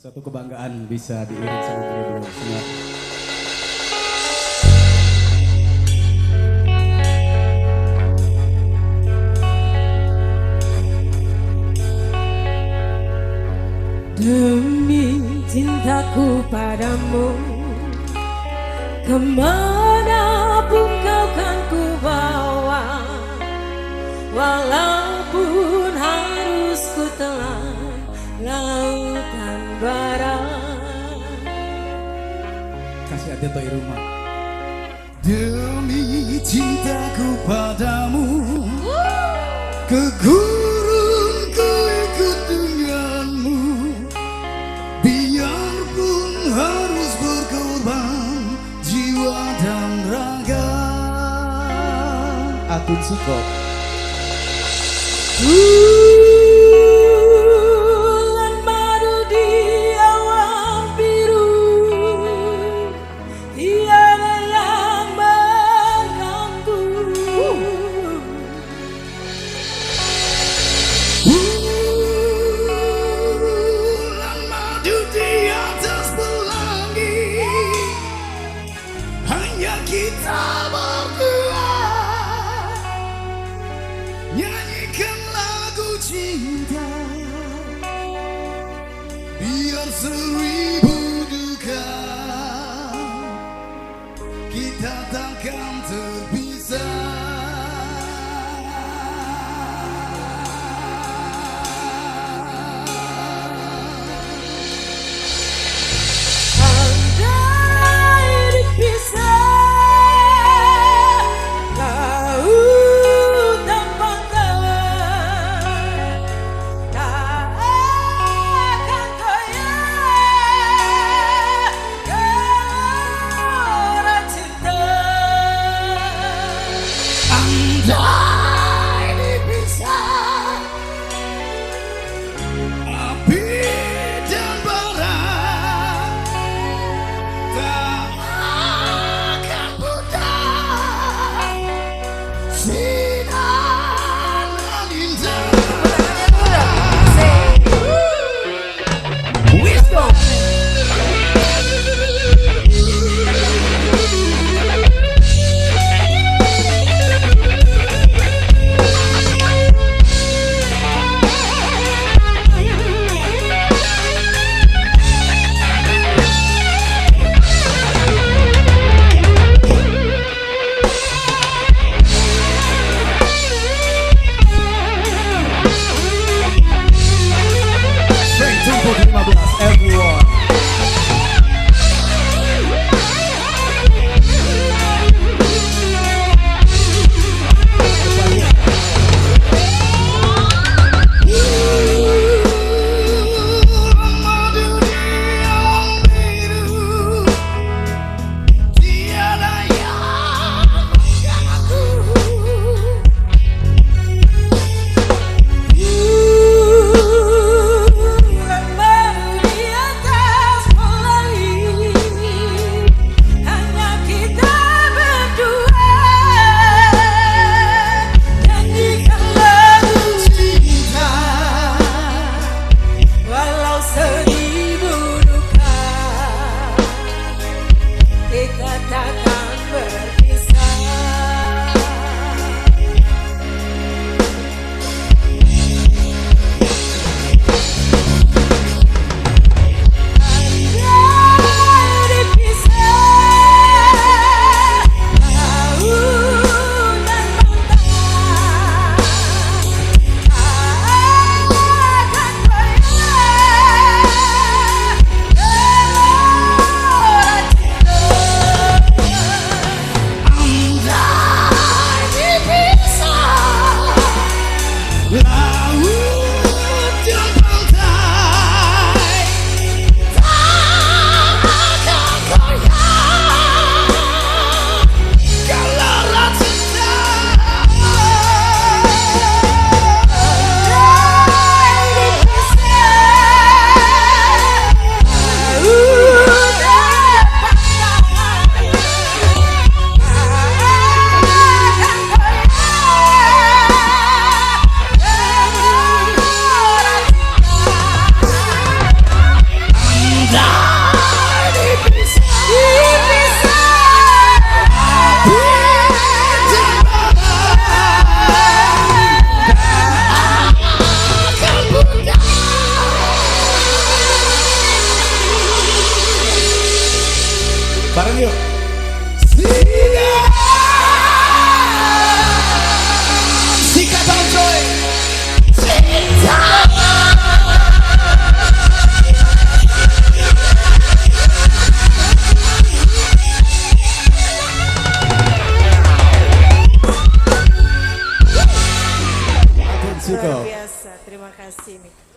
Satu kebanggaan bisa diiring sama beliau semua. Demi cintaku padamu, kemanapun kau kan ku bawa, walaupun harus ku telan lautan bara. Kasih hati atau iruma. Demi cintaku padamu, ke gurun ku ikut denganmu, biarpun harus berkorban jiwa dan raga. Atun Suko. Bulan madu di awan biru, tiada yang mengganggu. Bulan madu di atas pelangi, hanya kita berdua nyanyikan lagu cinta, biar 1000 duka kita takkan terpisah. Andai dipisah laut dan pantai, tak akan goyah gelora cinta. Andai dipisah api dan bara, tak akan pudar sinar indah. Wisdom. Strength Tempo 15 everyone. kasih nih.